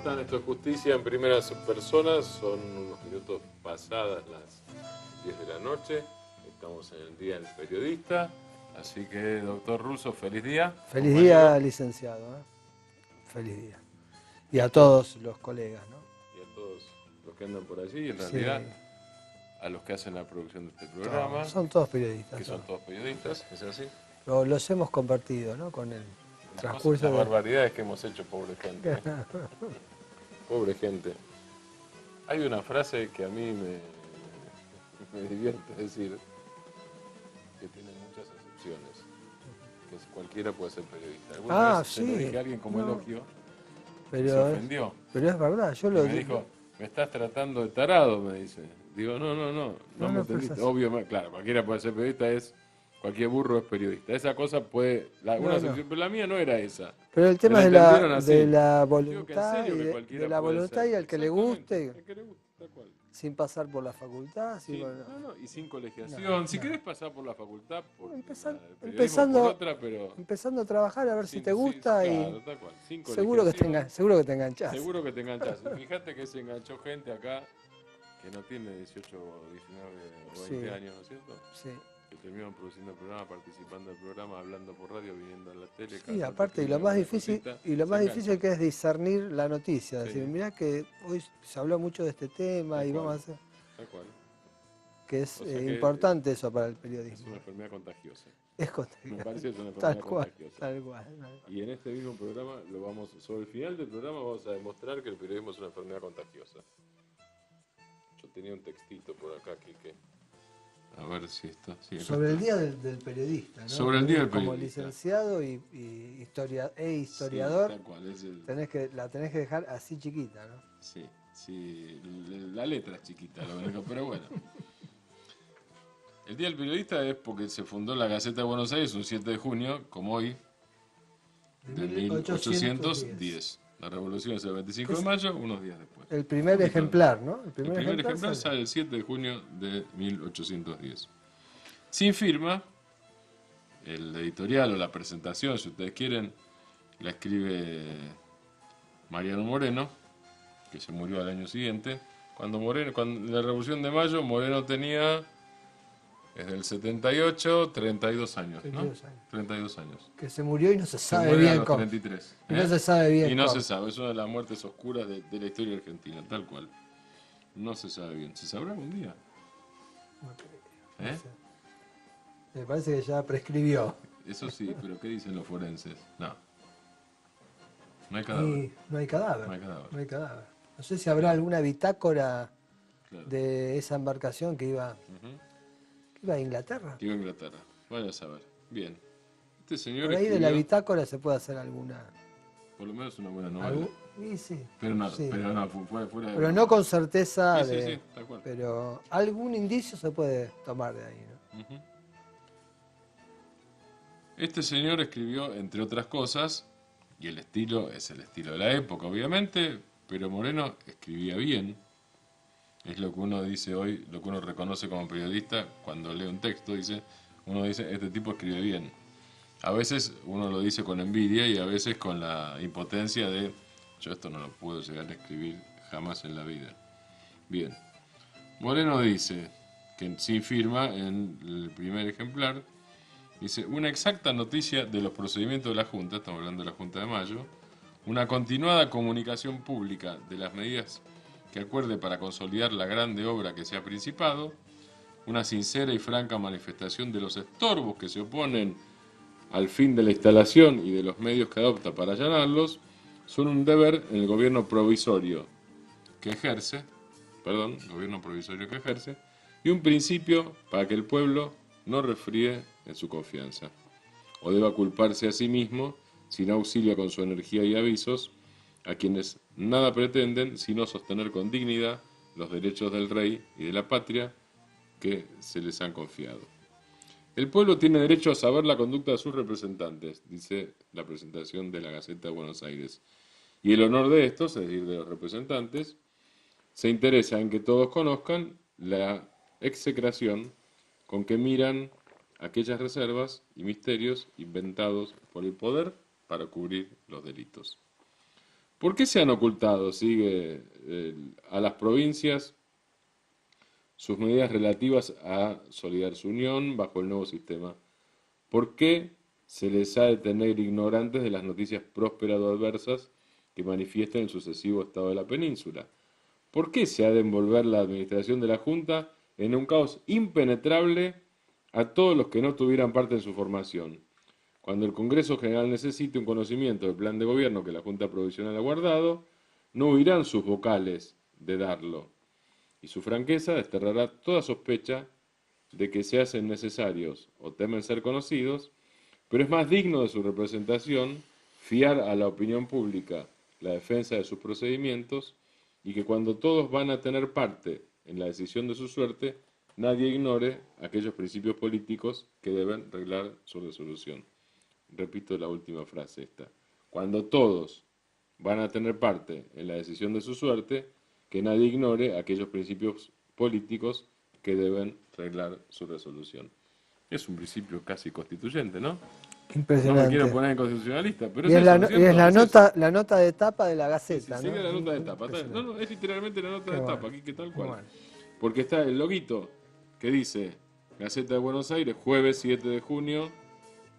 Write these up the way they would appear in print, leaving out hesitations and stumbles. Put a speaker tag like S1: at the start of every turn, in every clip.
S1: están? Esto es Justicia en Primeras Personas. Son unos minutos pasadas las 10 de la noche. Estamos en el Día del Periodista. Así que, doctor Russo, feliz día.
S2: Feliz día, licenciado. Feliz día. Y a todos los colegas, ¿no?
S1: Y a todos los que andan por allí, en realidad, a los que hacen la producción de este programa.
S2: Son todos periodistas.
S1: Que son todos periodistas, ¿es así?
S2: Los hemos compartido, ¿no? Con el transcurso
S1: de... Las barbaridades que hemos hecho, pobre gente. Pobre gente. Hay una frase que a mí me divierte decir, que tiene muchas excepciones, que cualquiera puede ser periodista. ¿Alguna vez se lo dije a alguien como elogio?
S2: Pero
S1: se ofendió.
S2: Pero es verdad, yo lo
S1: me dijo, me estás tratando de tarado, me dice. Digo, no me entendiste. Obvio, claro, cualquiera puede ser periodista, cualquier burro es periodista. Esa cosa puede, pero la mía no era esa.
S2: Pero el tema es de la voluntad, de la voluntad y al que le guste.
S1: El que le guste, tal cual.
S2: Sin pasar por la facultad.
S1: Sí, y sin colegiación. Si querés pasar por la facultad,
S2: empezando a trabajar a ver si te gusta
S1: y
S2: tal cual. Seguro que te enganchás.
S1: Seguro que te enganchás. Fíjate que se enganchó gente acá que no tiene 18, 19 o 20 años, ¿no es cierto?
S2: Sí.
S1: Que terminan produciendo el programa, participando del programa, hablando por radio, viniendo a la tele.
S2: Sí, aparte, y lo más difícil que es discernir la noticia. Es decir, mirá que hoy se habló mucho de este tema y vamos a hacer...
S1: Tal cual.
S2: Que es importante eso para el periodismo.
S1: Es una enfermedad contagiosa.
S2: Es contagiosa.
S1: Me parece que es una enfermedad contagiosa.
S2: Tal cual.
S1: Y en este mismo programa, sobre el final del programa, vamos a demostrar que el periodismo es una enfermedad contagiosa. Yo tenía un textito por acá, Quique. A ver si esto... Sí,
S2: sobre el Día del Periodista, ¿no?
S1: Sobre el Día del Periodista.
S2: Como licenciado y historiador,
S1: sí, tal cual,
S2: la tenés que dejar así chiquita, ¿no?
S1: Sí, la letra es chiquita, lo único, pero bueno. El Día del Periodista es porque se fundó la Gaceta de Buenos Aires un 7 de junio, como hoy, de 1810. La revolución es el 25 de mayo, unos días después.
S2: El primer ejemplar, ¿no?
S1: El primer ejemplar sale el 7 de junio de 1810. Sin firma, el editorial o la presentación, si ustedes quieren, la escribe Mariano Moreno, que se murió al año siguiente. Cuando la Revolución de Mayo, Moreno tenía... Desde el 78, 32 años, ¿no? 32 años.
S2: Que se murió y no se sabe bien cómo.
S1: 33.
S2: Y no se sabe bien
S1: Y no se sabe, es una de las muertes oscuras de la historia argentina, tal cual. No se sabe bien. ¿Se sabrá algún día?
S2: No sé. Me parece que ya prescribió.
S1: Eso sí, pero ¿qué dicen los forenses? No. No hay cadáver.
S2: No hay cadáver. No sé si habrá alguna bitácora de esa embarcación que iba... ¿Iba a Inglaterra?
S1: Iba a Inglaterra. Vaya a saber. Bien. Este señor
S2: por ahí de la bitácora se puede hacer alguna...
S1: Por lo menos una buena novela.
S2: Sí.
S1: Pero no, fuera de...
S2: Pero no con certeza
S1: sí, tal cual.
S2: Pero algún indicio se puede tomar de ahí, ¿no?
S1: Este señor escribió, entre otras cosas, y el estilo es el estilo de la época, obviamente, pero Moreno escribía bien. Es lo que uno dice hoy, lo que uno reconoce como periodista cuando lee un texto, uno dice, este tipo escribe bien. A veces uno lo dice con envidia y a veces con la impotencia de, yo esto no lo puedo llegar a escribir jamás en la vida. Bien. Moreno dice, que sin firma, en el primer ejemplar, dice, una exacta noticia de los procedimientos de la Junta, estamos hablando de la Junta de Mayo, una continuada comunicación pública de las medidas que acuerde para consolidar la grande obra que se ha principado, una sincera y franca manifestación de los estorbos que se oponen al fin de la instalación y de los medios que adopta para allanarlos, son un deber en el gobierno provisorio que ejerce, y un principio para que el pueblo no resfríe en su confianza, o deba culparse a sí mismo si no auxilia con su energía y avisos a quienes nada pretenden sino sostener con dignidad los derechos del rey y de la patria que se les han confiado. El pueblo tiene derecho a saber la conducta de sus representantes, dice la presentación de la Gaceta de Buenos Aires. Y el honor de estos, es decir, de los representantes, se interesa en que todos conozcan la execración con que miran aquellas reservas y misterios inventados por el poder para cubrir los delitos. ¿Por qué se han ocultado, sigue, a las provincias sus medidas relativas a solidar su unión bajo el nuevo sistema? ¿Por qué se les ha de tener ignorantes de las noticias prósperas o adversas que manifiesten el sucesivo estado de la península? ¿Por qué se ha de envolver la administración de la Junta en un caos impenetrable a todos los que no tuvieran parte en su formación? Cuando el Congreso General necesite un conocimiento del plan de gobierno que la Junta Provisional ha guardado, no huirán sus vocales de darlo, y su franqueza desterrará toda sospecha de que se hacen necesarios o temen ser conocidos, pero es más digno de su representación fiar a la opinión pública la defensa de sus procedimientos y que cuando todos van a tener parte en la decisión de su suerte, nadie ignore aquellos principios políticos que deben reglar su resolución. Repito la última frase esta. Cuando todos van a tener parte en la decisión de su suerte, que nadie ignore aquellos principios políticos que deben reglar su resolución. Es un principio casi constituyente, ¿no?
S2: Impresionante.
S1: No me quiero poner constitucionalista, pero
S2: y
S1: es eso,
S2: y es la nota de tapa de la Gaceta,
S1: sí,
S2: ¿no?
S1: sigue la nota de tapa. No, es literalmente la nota de tapa, aquí que tal cual.
S2: Bueno.
S1: Porque está el loguito que dice Gaceta de Buenos Aires, jueves 7 de junio,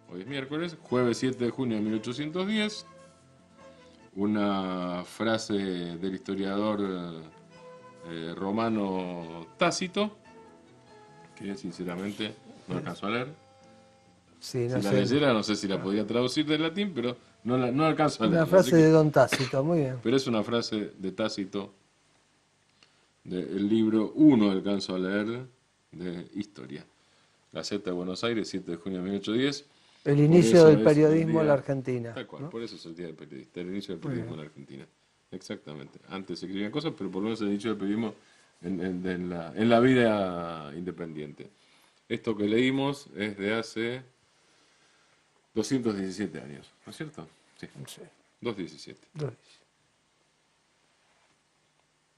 S1: hoy es miércoles, jueves 7 de junio de 1810, una frase del historiador romano Tácito, que sinceramente no alcanzo a leer.
S2: Sí,
S1: si la leyera, no sé si la podía traducir del latín, pero no alcanzo a leer.
S2: Una frase de Don Tácito, muy bien.
S1: Pero es una frase de Tácito, del libro 1 alcanzo a leer, de Historia. Gaceta de Buenos Aires, 7 de junio de 1810.
S2: El inicio del periodismo en la Argentina.
S1: Tal cual,
S2: ¿no?
S1: por eso es el día del periodista, el inicio del periodismo en la Argentina. Exactamente. Antes se escribían cosas, pero por lo menos el inicio del periodismo en la vida independiente. Esto que leímos es de hace 217 años, ¿no es cierto? Sí. 217.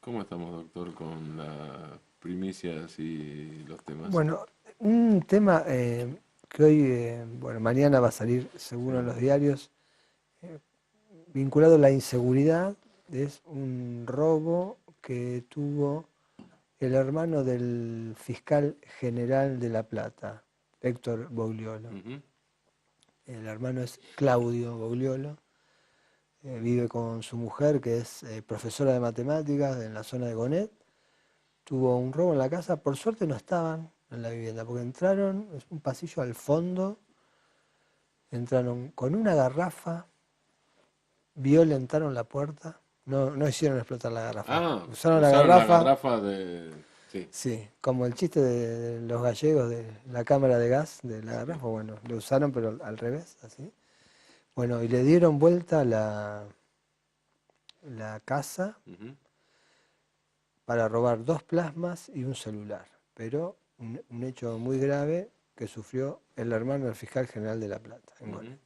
S1: ¿Cómo estamos, doctor, con las primicias y los temas?
S2: Bueno, un tema que hoy, bueno, mañana va a salir seguro en los diarios, vinculado a la inseguridad, es un robo que tuvo el hermano del fiscal general de La Plata, Héctor Bogliolo. El hermano es Claudio Bogliolo. Vive con su mujer, que es profesora de matemáticas en la zona de Gonet. Tuvo un robo en la casa, por suerte no estaban en la vivienda, porque entraron, es un pasillo al fondo, entraron con una garrafa, violentaron la puerta, no hicieron explotar la garrafa. Usaron la
S1: garrafa de...
S2: Sí, como el chiste de los gallegos de la cámara de gas de la garrafa, bueno, lo usaron pero al revés, así. Bueno, y le dieron vuelta la casa para robar 2 plasmas y un celular. Pero un hecho muy grave que sufrió el hermano del fiscal general de La Plata, en Gonet.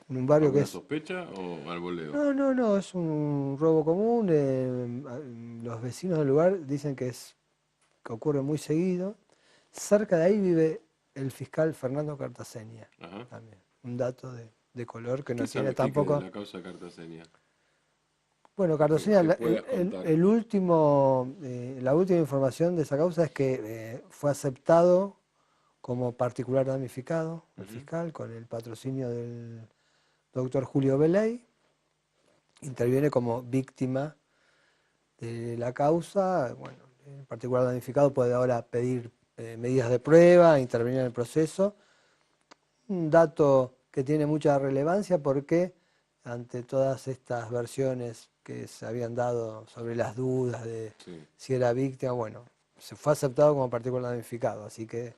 S2: En un barrio que es...
S1: ¿Sospecha o al voleo?
S2: No, es un robo común. Los vecinos del lugar dicen que ocurre muy seguido. Cerca de ahí vive el fiscal Fernando Cartaseña, también. Un dato de color que no tiene tampoco...
S1: ¿Qué la causa Cartaseña?
S2: Bueno, Cartaseña, la última información de esa causa es que fue aceptado como particular damnificado, el fiscal, con el patrocinio del doctor Julio Beley. Interviene como víctima de la causa. Bueno, el particular damnificado puede ahora pedir medidas de prueba, intervenir en el proceso. Un dato que tiene mucha relevancia porque ante todas estas versiones que se habían dado sobre las dudas de si era víctima, bueno, se fue aceptado como particular damnificado, así que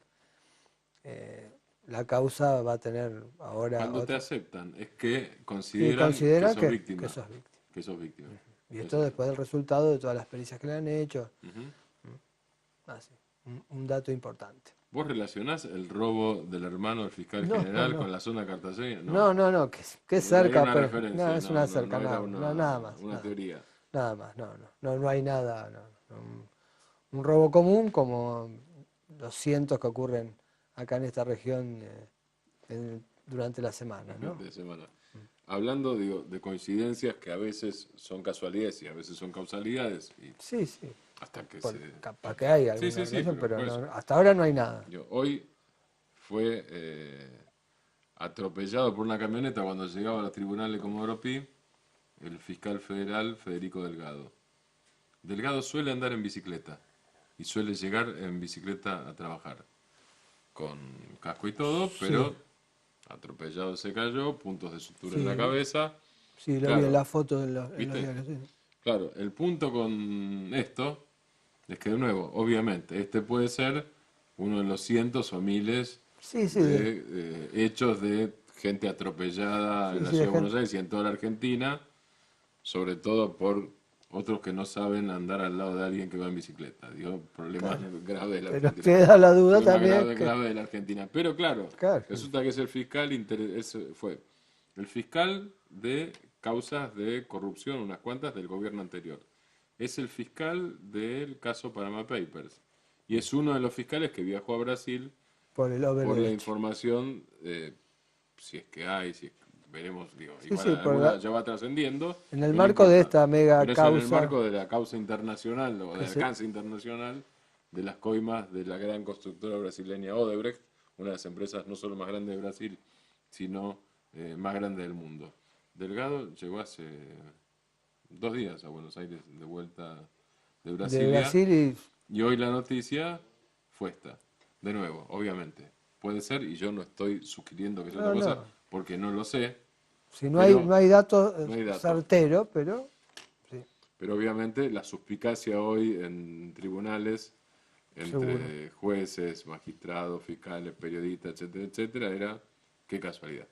S2: la causa va a tener ahora...
S1: Cuando te aceptan, es que consideran que sos víctima.
S2: Y esto después del resultado de todas las pericias que le han hecho. Así, un dato importante.
S1: ¿Vos relacionás el robo del hermano del fiscal general con la zona cartaseña?
S2: No, que cerca,
S1: pero
S2: no, es una cerca, nada más.
S1: Una teoría.
S2: Nada más, no hay nada. Un robo común como los cientos que ocurren acá en esta región durante la semana, ¿no?
S1: hablando de coincidencias que a veces son casualidades y a veces son causalidades. Y
S2: Sí, sí.
S1: hasta que
S2: Capaz que hay
S1: Sí,
S2: alguna
S1: sí, sí,
S2: relación,
S1: pero por
S2: pero
S1: eso.
S2: hasta ahora no hay nada.
S1: Hoy fue atropellado por una camioneta cuando llegaba a los tribunales de Comodoro Pi el fiscal federal Federico Delgado. Delgado suele andar en bicicleta y suele llegar en bicicleta a trabajar, con casco y todo,
S2: Sí,
S1: pero atropellado se cayó, puntos de sutura en la
S2: sí,
S1: cabeza.
S2: sí, lo vi en
S1: Claro,
S2: la foto en los
S1: ¿viste?
S2: diarios. Sí,
S1: Claro, el punto con esto es que, de nuevo, obviamente, este puede ser uno de los cientos o miles
S2: sí, sí,
S1: de hechos de gente atropellada en
S2: sí,
S1: la
S2: sí, de
S1: ciudad de
S2: gente.
S1: Buenos Aires y en toda la Argentina, sobre todo por otros que no saben andar al lado de alguien que va en bicicleta. Digo, problemas
S2: Claro.
S1: graves de la
S2: Pero
S1: Argentina.
S2: queda la duda
S1: Problemas
S2: también
S1: graves,
S2: que,
S1: graves de la Argentina. Pero claro,
S2: claro,
S1: resulta que es el fiscal, fue el fiscal de causas de corrupción, unas cuantas, del gobierno anterior. Es el fiscal del caso Panama Papers. Y es uno de los fiscales que viajó a Brasil
S2: por el
S1: por la
S2: overderecho.
S1: información, si es que hay, si es- veremos, digo,
S2: Sí,
S1: igual
S2: sí,
S1: alguna ya va trascendiendo,
S2: en el
S1: pero no
S2: marco de
S1: importa.
S2: esta mega
S1: Pero eso en el
S2: causa
S1: marco de la causa internacional o
S2: que
S1: de
S2: se,
S1: alcance internacional de las coimas de la gran constructora brasileña Odebrecht, una de las empresas no solo más grandes de Brasil, sino más grande del mundo. Delgado llegó hace 2 días a Buenos Aires de vuelta de
S2: de
S1: Brasilia
S2: Brasil y
S1: y hoy la noticia fue esta. De nuevo, obviamente, puede ser, y yo no estoy sugiriendo que sea otra
S2: no,
S1: cosa,
S2: no.
S1: porque no lo sé,
S2: Si no hay,
S1: pero
S2: no hay datos
S1: no hay datos.
S2: certeros, pero sí,
S1: Pero obviamente la suspicacia hoy en tribunales,
S2: seguro.
S1: entre jueces, magistrados, fiscales, periodistas, etcétera, etcétera, era qué casualidad.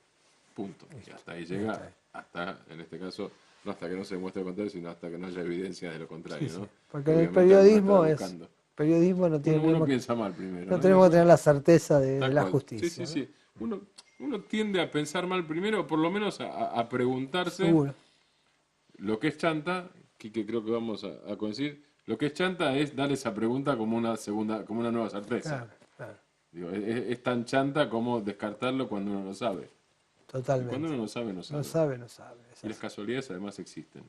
S1: Punto. Y hasta ahí
S2: Ya está
S1: llega,
S2: ahí.
S1: hasta, en este caso, no hasta que no se demuestre lo contrario, sino hasta que no haya evidencia de lo
S2: Sí,
S1: contrario,
S2: sí.
S1: ¿no?
S2: Porque
S1: Que
S2: en el
S1: obviamente alguno estará
S2: periodismo
S1: buscando.
S2: no
S1: Uno
S2: tenemos,
S1: piensa mal primero,
S2: no
S1: ¿no? Y
S2: tenemos que
S1: después,
S2: tener la certeza de
S1: tal
S2: la
S1: cual. Sí,
S2: justicia,
S1: sí,
S2: ¿no?
S1: sí. Uno tiende a pensar mal primero, o por lo menos a preguntarse
S2: Seguro.
S1: lo que es chanta, que creo que vamos a coincidir. Lo que es chanta es dar esa pregunta como una segunda, como una nueva certeza.
S2: Claro, claro.
S1: Digo, es tan chanta como descartarlo cuando uno lo sabe. Y cuando
S2: Totalmente.
S1: uno no sabe, no
S2: No
S1: sabe.
S2: sabe, no sabe. Es
S1: Y las
S2: así.
S1: casualidades además existen.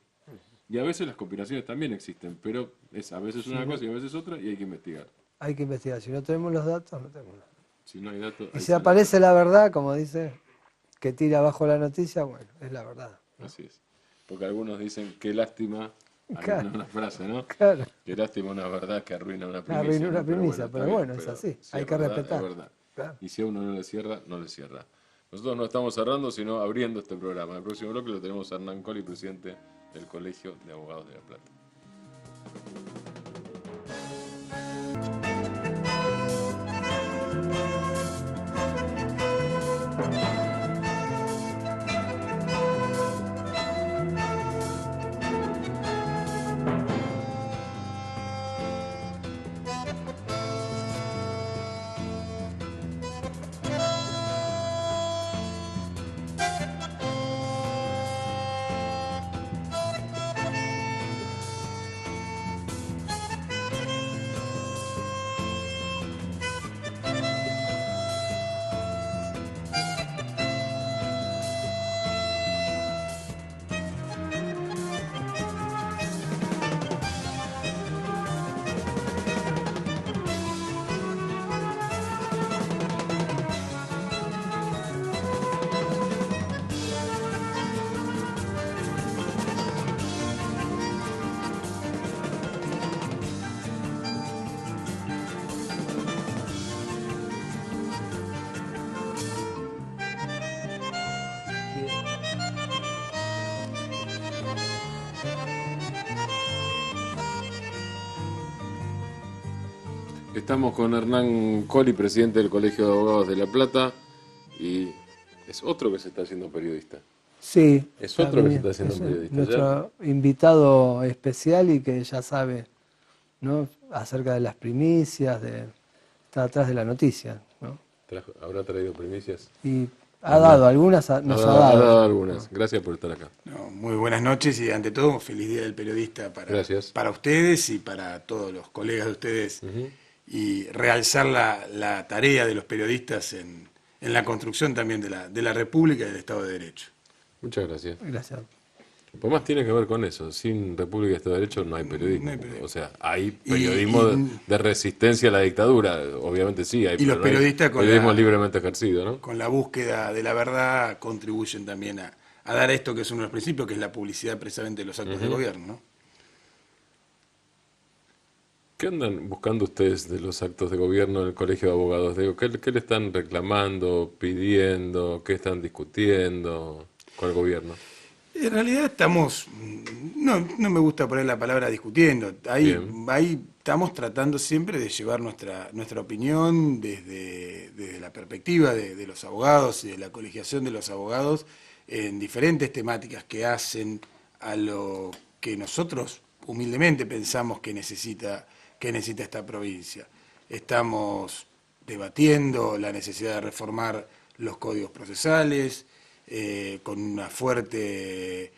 S1: Y a veces las conspiraciones también existen, pero es a veces
S2: Si
S1: una
S2: no,
S1: cosa y a veces otra y hay que investigar.
S2: hay que investigar. Si no tenemos los datos, no tenemos nada.
S1: Si no hay datos,
S2: Y
S1: ahí
S2: si
S1: sale la
S2: aparece
S1: chanta.
S2: la verdad, como dice, que tira abajo la noticia, bueno, es la verdad.
S1: Así es. Porque algunos dicen, qué lástima,
S2: Claro,
S1: alguna una frase, ¿no?
S2: claro.
S1: Qué lástima una verdad que arruina una
S2: Arruinó
S1: primicia,
S2: una
S1: ¿no? Pero bueno,
S2: primicia,
S1: está
S2: pero
S1: bien,
S2: bueno, es
S1: pero
S2: así.
S1: si
S2: Hay
S1: es
S2: que
S1: verdad, es
S2: respetar.
S1: verdad.
S2: Claro.
S1: Y si a uno no le cierra, no le cierra. Nosotros no estamos cerrando, sino abriendo este programa. En el próximo bloque lo tenemos a Hernán Colli, presidente del Colegio de Abogados de La Plata. Estamos con Hernán Colli, presidente del Colegio de Abogados de La Plata, y es otro que se está haciendo periodista.
S2: Sí,
S1: Es otro que se
S2: también
S1: está haciendo
S2: es
S1: periodista. Ya
S2: nuestro invitado especial y que ya sabe, ¿no? Acerca de las primicias, está atrás de la noticia, ¿no?
S1: habrá traído primicias.
S2: Y ha
S1: Hernán.
S2: dado, algunas nos ha
S1: Ha
S2: dado.
S1: dado algunas. Gracias por estar acá.
S3: No, muy buenas noches y ante todo feliz día del periodista
S1: Gracias.
S3: para ustedes y para todos los colegas de ustedes y realzar la tarea de los periodistas en la construcción también de la República y del Estado de Derecho.
S1: Muchas gracias.
S2: Gracias.
S1: Pues más tiene que ver con eso. Sin República y Estado de Derecho no hay periodismo.
S3: No hay periodismo.
S1: O sea, hay periodismo de resistencia a la dictadura. Obviamente sí, hay,
S3: Y los
S1: pero no hay
S3: periodistas con
S1: periodismo libremente ejercido, ¿no?
S3: con la búsqueda de la verdad contribuyen también a dar esto que es uno de los principios, que es la publicidad precisamente de los actos de gobierno, ¿no?
S1: ¿Qué andan buscando ustedes de los actos de gobierno en el Colegio de Abogados? Digo, ¿qué le están reclamando, pidiendo, qué están discutiendo con el gobierno?
S3: En realidad estamos, no me gusta poner la palabra discutiendo,
S1: Bien.
S3: ahí estamos tratando siempre de llevar nuestra opinión desde la perspectiva de los abogados y de la colegiación de los abogados en diferentes temáticas que hacen a lo que nosotros humildemente pensamos que necesita esta provincia. Estamos debatiendo la necesidad de reformar los códigos procesales, con un fuerte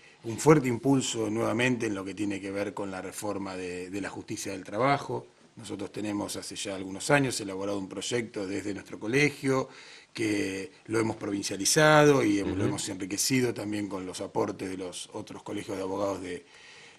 S3: impulso nuevamente en lo que tiene que ver con la reforma de la justicia del trabajo. Nosotros tenemos hace ya algunos años elaborado un proyecto desde nuestro colegio que lo hemos provincializado y lo hemos enriquecido también con los aportes de los otros colegios de abogados de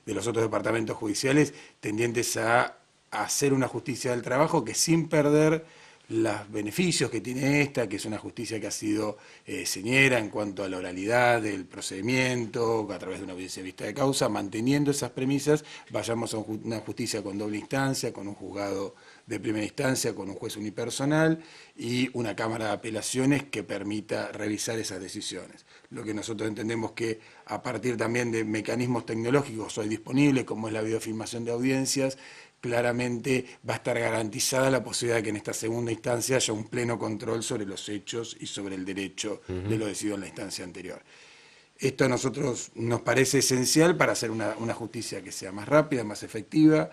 S3: los otros departamentos judiciales, tendientes a hacer una justicia del trabajo que sin perder los beneficios que tiene esta, que es una justicia que ha sido señera en cuanto a la oralidad del procedimiento, a través de una audiencia de vista de causa, manteniendo esas premisas, vayamos a una justicia con doble instancia, con un juzgado de primera instancia, con un juez unipersonal y una cámara de apelaciones que permita revisar esas decisiones. Lo que nosotros entendemos que a partir también de mecanismos tecnológicos hoy disponibles, como es la videofilmación de audiencias, claramente va a estar garantizada la posibilidad de que en esta segunda instancia haya un pleno control sobre los hechos y sobre el derecho de lo decidido en la instancia anterior. Esto a nosotros nos parece esencial para hacer una justicia que sea más rápida, más efectiva,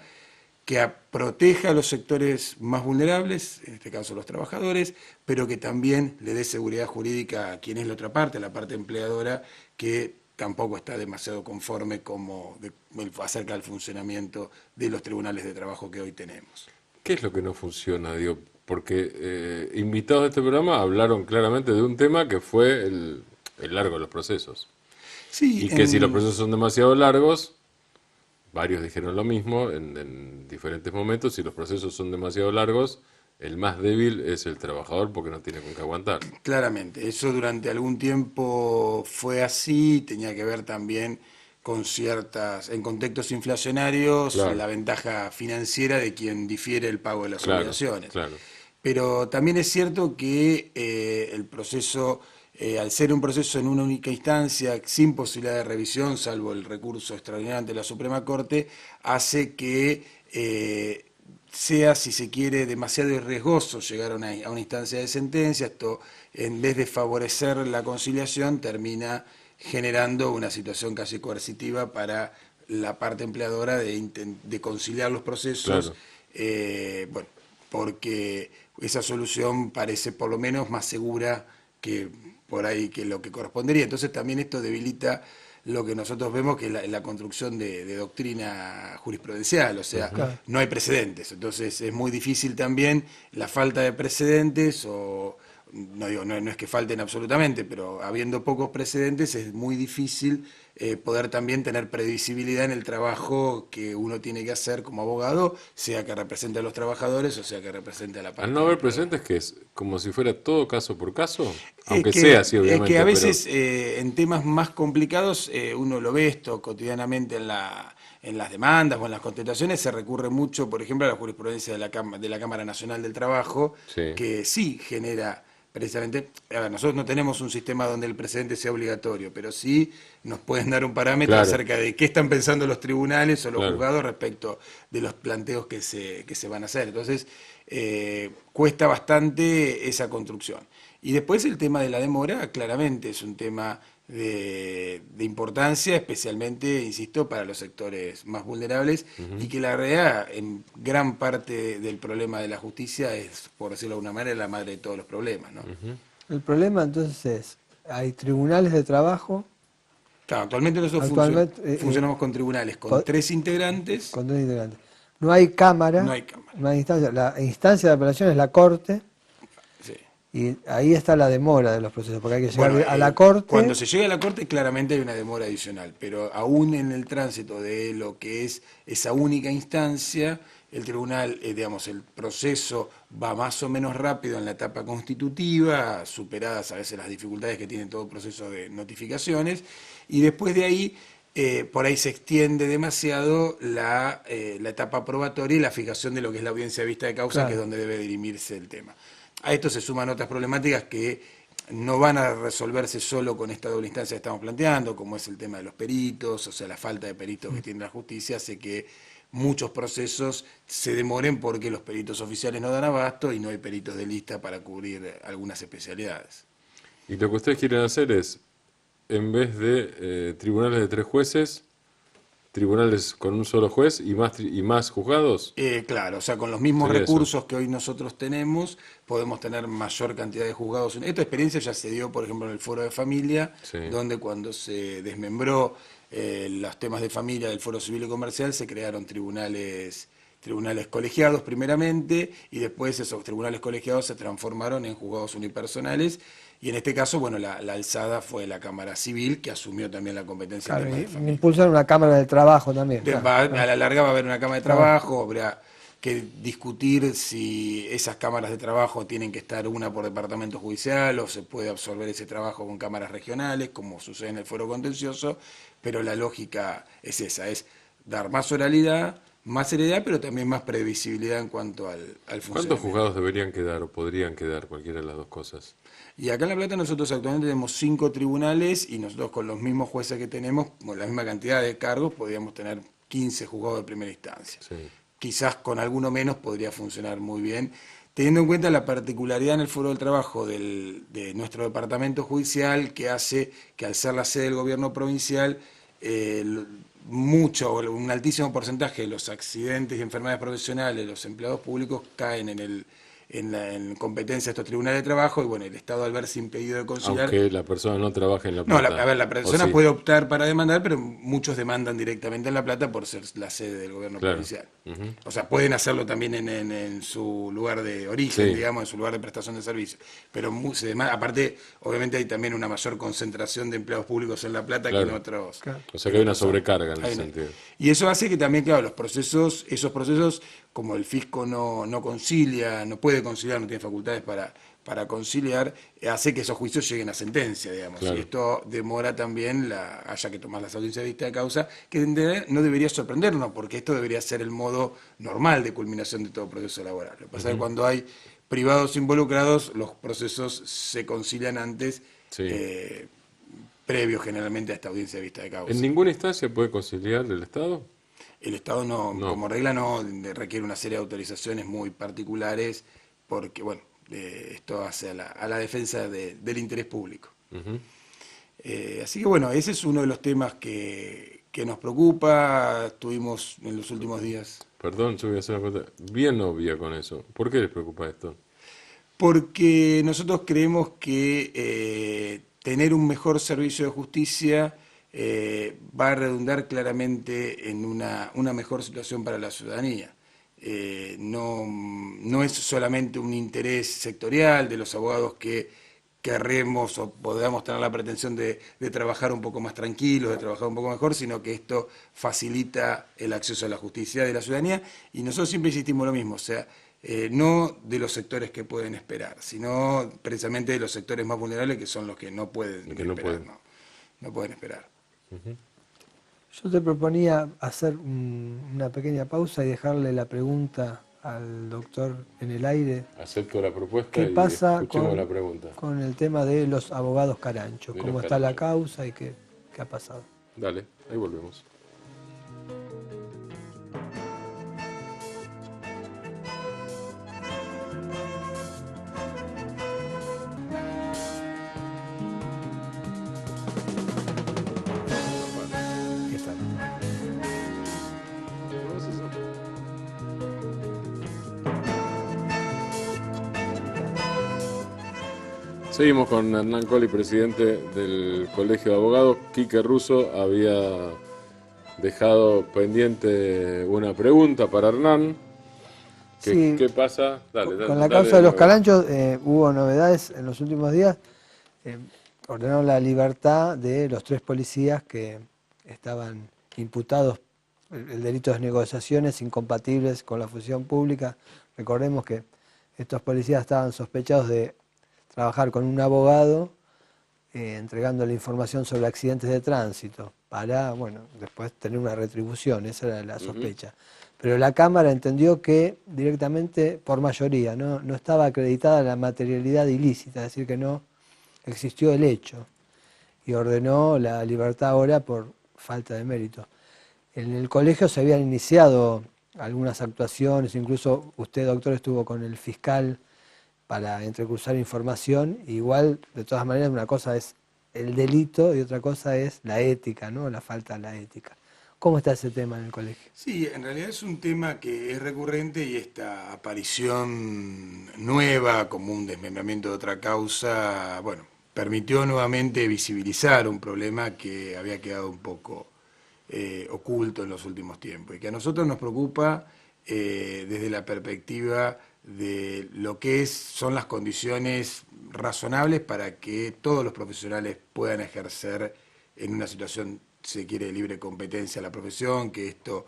S3: que proteja a los sectores más vulnerables, en este caso los trabajadores, pero que también le dé seguridad jurídica a quien es la otra parte, la parte empleadora, que tampoco está demasiado conforme acerca del funcionamiento de los tribunales de trabajo que hoy tenemos.
S1: ¿Qué es lo que no funciona? Digo, porque invitados a este programa hablaron claramente de un tema que fue el largo de los procesos.
S3: Sí,
S1: Y que si los procesos son demasiado largos, varios dijeron lo mismo en diferentes momentos, si los procesos son demasiado largos, el más débil es el trabajador porque no tiene con qué aguantar.
S3: Claramente, eso durante algún tiempo fue así, tenía que ver también con en contextos inflacionarios,
S1: Claro.
S3: la ventaja financiera de quien difiere el pago de las obligaciones.
S1: Claro.
S3: Pero también es cierto que el proceso, al ser un proceso en una única instancia, sin posibilidad de revisión, salvo el recurso extraordinario ante la Suprema Corte, hace que sea, si se quiere, demasiado riesgoso llegar a una instancia de sentencia. Esto, en vez de favorecer la conciliación, termina generando una situación casi coercitiva para la parte empleadora de conciliar los procesos, bueno, porque esa solución parece por lo menos más segura que por ahí que lo que correspondería. Entonces también esto debilita lo que nosotros vemos que es la construcción de doctrina jurisprudencial, o sea, no hay precedentes. Entonces es muy difícil también la falta de precedentes, o no es que falten absolutamente, pero habiendo pocos precedentes es muy difícil poder también tener previsibilidad en el trabajo que uno tiene que hacer como abogado, sea que represente a los trabajadores o sea que represente a la parte.
S1: Al no haber precedentes, que es como si fuera todo caso por caso, aunque sea así, obviamente.
S3: Es que a veces en temas más complicados uno lo ve esto cotidianamente en las demandas o en las contestaciones, se recurre mucho, por ejemplo, a la jurisprudencia de la Cámara Nacional del Trabajo, que sí genera precisamente, a ver, nosotros no tenemos un sistema donde el precedente sea obligatorio, pero sí nos pueden dar un parámetro acerca de qué están pensando los tribunales o los juzgados respecto de los planteos que se van a hacer. Entonces, cuesta bastante esa construcción. Y después el tema de la demora, claramente es un tema de importancia, especialmente, insisto, para los sectores más vulnerables, y que la realidad, en gran parte del problema de la justicia, es, por decirlo de alguna manera, la madre de todos los problemas, ¿no?
S2: El problema entonces es, hay tribunales de trabajo.
S3: Claro, actualmente nosotros funcionamos con tribunales con 3 integrantes.
S2: Con 3 integrantes. No hay cámara.
S3: No hay cámara.
S2: No hay instancia. La instancia de apelación es la Corte.
S3: Sí.
S2: Y ahí está la demora de los procesos, porque hay que llegar
S3: Bueno,
S2: a la Corte.
S3: cuando se llega a la Corte claramente hay una demora adicional, pero aún en el tránsito de lo que es esa única instancia, el tribunal, digamos, el proceso va más o menos rápido en la etapa constitutiva, superadas a veces las dificultades que tiene todo proceso de notificaciones, y después de ahí, por ahí se extiende demasiado la etapa probatoria y la fijación de lo que es la audiencia de vista de causa,
S2: Claro.
S3: que es donde debe dirimirse el tema. A esto se suman otras problemáticas que no van a resolverse solo con esta doble instancia que estamos planteando, como es el tema de los peritos, o sea, la falta de peritos que tiene la justicia hace que muchos procesos se demoren porque los peritos oficiales no dan abasto y no hay peritos de lista para cubrir algunas especialidades.
S1: Y lo que ustedes quieren hacer es, en vez de tribunales de 3 jueces, tribunales con un solo juez y más juzgados.
S3: Claro, o sea, con los mismos
S1: Sería
S3: recursos
S1: eso.
S3: que hoy nosotros tenemos, podemos tener mayor cantidad de juzgados. Esta experiencia ya se dio, por ejemplo, en el Foro de Familia,
S1: Sí.
S3: donde cuando se desmembró los temas de familia del Foro Civil y Comercial, se crearon tribunales colegiados primeramente, y después esos tribunales colegiados se transformaron en juzgados unipersonales, y en este caso, bueno, la alzada fue la Cámara Civil, que asumió también la competencia
S2: Claro,
S3: en temas de
S2: y
S3: familia.
S2: impulsar una Cámara del Trabajo también. Claro,
S3: A
S2: claro.
S3: la larga va a haber una Cámara de Trabajo, habrá que discutir si esas cámaras de trabajo tienen que estar una por departamento judicial o se puede absorber ese trabajo con cámaras regionales, como sucede en el Foro Contencioso, pero la lógica es esa, es dar más oralidad, más seriedad, pero también más previsibilidad en cuanto al funcionamiento.
S1: ¿Cuántos juzgados deberían quedar o podrían quedar, cualquiera de las dos cosas?
S3: Y acá en La Plata nosotros actualmente tenemos 5 tribunales y nosotros con los mismos jueces que tenemos, con la misma cantidad de cargos, podríamos tener 15 juzgados de primera instancia.
S1: Sí.
S3: Quizás con alguno menos podría funcionar muy bien, teniendo en cuenta la particularidad en el Foro del Trabajo de nuestro departamento judicial, que hace que al ser la sede del gobierno provincial, un altísimo porcentaje de los accidentes y enfermedades profesionales de los empleados públicos caen en competencia de estos tribunales de trabajo, y bueno, el Estado al verse impedido de conciliar...
S1: Aunque la persona no trabaje en La
S3: No,
S1: Plata.
S3: la persona
S1: ¿O sí?
S3: puede optar para demandar, pero muchos demandan directamente en La Plata por ser la sede del gobierno
S1: Claro.
S3: provincial.
S1: Ujú.
S3: O sea, pueden hacerlo también en su lugar de origen,
S1: Sí.
S3: digamos, en su lugar de prestación de servicio. Pero aparte, obviamente hay también una mayor concentración de empleados públicos en La Plata que en
S1: Claro.
S3: otros.
S2: Claro.
S1: O sea que hay una
S3: otros ámbitos.
S1: sobrecarga en ese
S3: Hay una-
S1: sentido.
S3: Y eso hace que también, claro, esos procesos, como el fisco no concilia, no puede conciliar, no tiene facultades para conciliar, hace que esos juicios lleguen a sentencia, digamos.
S1: Claro.
S3: Y esto demora también, haya que tomar las audiencias de vista de causa, que no debería sorprendernos, porque esto debería ser el modo normal de culminación de todo proceso laboral. Lo que pasa es que cuando hay privados involucrados, los procesos se concilian antes,
S1: Sí.
S3: previo generalmente a esta audiencia de vista de causa.
S1: ¿En ninguna instancia puede conciliar el Estado?
S3: El Estado no,
S1: No.
S3: como regla no, requiere una serie de autorizaciones muy particulares, porque bueno, esto hace a la defensa del interés público.
S1: Ujú.
S3: Así que bueno, ese es uno de los temas que nos preocupa. Estuvimos en los últimos días.
S1: Perdón, yo voy a hacer una pregunta bien obvia con eso. ¿Por qué les preocupa esto?
S3: Porque nosotros creemos que tener un mejor servicio de justicia va a redundar claramente en una mejor situación para la ciudadanía. No es solamente un interés sectorial de los abogados que querremos o podamos tener la pretensión de trabajar un poco más tranquilos, de trabajar un poco mejor, sino que esto facilita el acceso a la justicia de la ciudadanía, y nosotros siempre insistimos lo mismo, o sea, no de los sectores que pueden esperar, sino precisamente de los sectores más vulnerables, que son los que no pueden
S1: Los que no
S3: esperar,
S1: pueden.
S3: no pueden esperar.
S2: Yo te proponía hacer una pequeña pausa y dejarle la pregunta al doctor en el aire.
S1: Acepto la propuesta
S2: ¿Qué
S1: y
S2: pasa
S1: escuchemos la pregunta.
S2: con el tema de los abogados caranchos?
S1: De
S2: ¿Cómo
S1: los
S2: está la
S1: caranchos.
S2: causa y qué ha pasado?
S1: Dale, ahí volvemos.
S2: Ahí está.
S1: Seguimos con Hernán Colli, presidente del Colegio de Abogados. Quique Russo había dejado pendiente una pregunta para Hernán.
S2: Sí,
S1: ¿Qué pasa?
S2: con la causa de los Caranchos hubo novedades en los últimos días. Eh, Ordenaron la libertad de los 3 policías que estaban imputados el delito de negociaciones incompatibles con la función pública. Recordemos que estos policías estaban sospechados de trabajar con un abogado entregando la información sobre accidentes de tránsito para, bueno, después tener una retribución. Esa era la sospecha. Pero la Cámara entendió que directamente, por mayoría, no estaba acreditada la materialidad ilícita, es decir, que no existió el hecho, y ordenó la libertad ahora por falta de mérito. En el colegio se habían iniciado algunas actuaciones, incluso usted, doctor, estuvo con el fiscal para entrecruzar información. Igual, de todas maneras, una cosa es el delito y otra cosa es la ética, ¿no? La falta de la ética. ¿Cómo está ese tema en el colegio?
S3: Sí, en realidad es un tema que es recurrente y esta aparición nueva como un desmembramiento de otra causa, bueno, permitió nuevamente visibilizar un problema que había quedado un poco oculto en los últimos tiempos y que a nosotros nos preocupa desde la perspectiva de lo que son las condiciones razonables para que todos los profesionales puedan ejercer en una situación, si se quiere, de libre competencia la profesión, que esto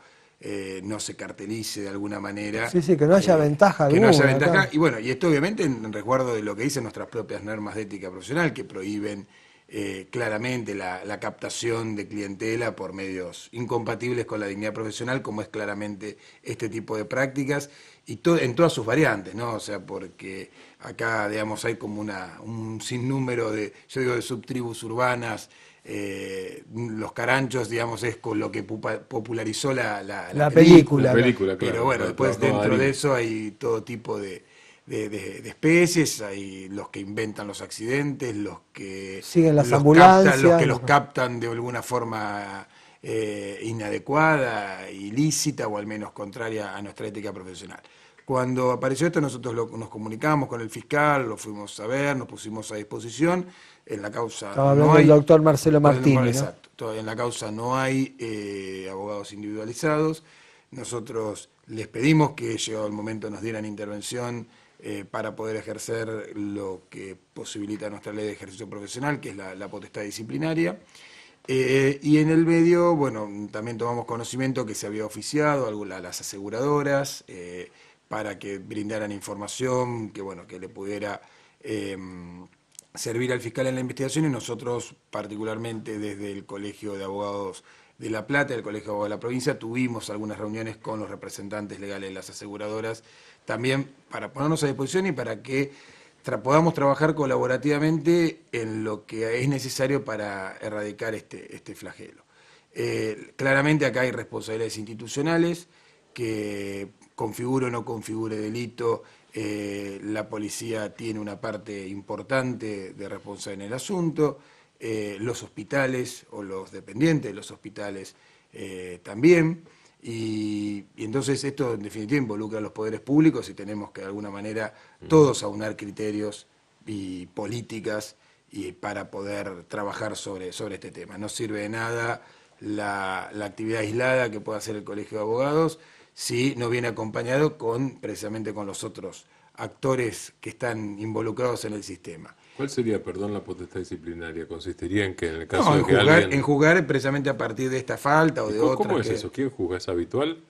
S3: no se cartelice de alguna manera.
S2: Sí, sí, que no haya ventaja
S3: que no haya
S2: alguna,
S3: ventaja.
S2: acá.
S3: Y bueno, y esto obviamente en resguardo de lo que dicen nuestras propias normas de ética profesional, que prohíben claramente la captación de clientela por medios incompatibles con la dignidad profesional, como es claramente este tipo de prácticas, y en todas sus variantes, ¿no? O sea, porque acá, digamos, hay como un sinnúmero de, yo digo, de subtribus urbanas. Los Caranchos, digamos, es con lo que popularizó la película.
S2: La
S1: película, claro,
S3: Pero bueno, después dentro de eso hay todo tipo de especies, hay los que inventan los accidentes, los que
S2: siguen las
S3: los
S2: ambulancias,
S3: captan, los que los captan de alguna forma inadecuada, ilícita o al menos contraria a nuestra ética profesional. Cuando apareció esto, nosotros nos comunicamos con el fiscal, lo fuimos a ver, nos pusimos a disposición. En la causa
S2: estaba hablando del doctor Marcelo Martini,
S3: exacto, todavía en la causa no hay abogados individualizados. Nosotros les pedimos que, llegado el momento, nos dieran intervención para poder ejercer lo que posibilita nuestra ley de ejercicio profesional, que es la potestad disciplinaria. Y en el medio, bueno, también tomamos conocimiento que se había oficiado a las aseguradoras para que brindaran información que, bueno, que le pudiera servir al fiscal en la investigación, y nosotros, particularmente desde el Colegio de Abogados de La Plata, el Colegio de Abogados de la provincia, tuvimos algunas reuniones con los representantes legales de las aseguradoras, también para ponernos a disposición y para que podamos trabajar colaborativamente en lo que es necesario para erradicar este flagelo. Claramente acá hay responsabilidades institucionales, que configure o no configure delito, la policía tiene una parte importante de responsabilidad en el asunto, los hospitales o los dependientes de los hospitales también, y entonces esto en definitiva involucra a los poderes públicos y tenemos que de alguna manera todos aunar criterios y políticas para poder trabajar sobre este tema. No sirve de nada la actividad aislada que pueda hacer el Colegio de Abogados si no viene acompañado precisamente con los otros actores que están involucrados en el sistema.
S1: ¿Cuál sería, perdón, la potestad disciplinaria? ¿Consistiría en que en el caso
S3: No,
S1: de que alguien...
S3: en juzgar precisamente a partir de esta falta o de otra.
S1: ¿Cómo es eso? ¿Quién juzga? ¿Es habitual?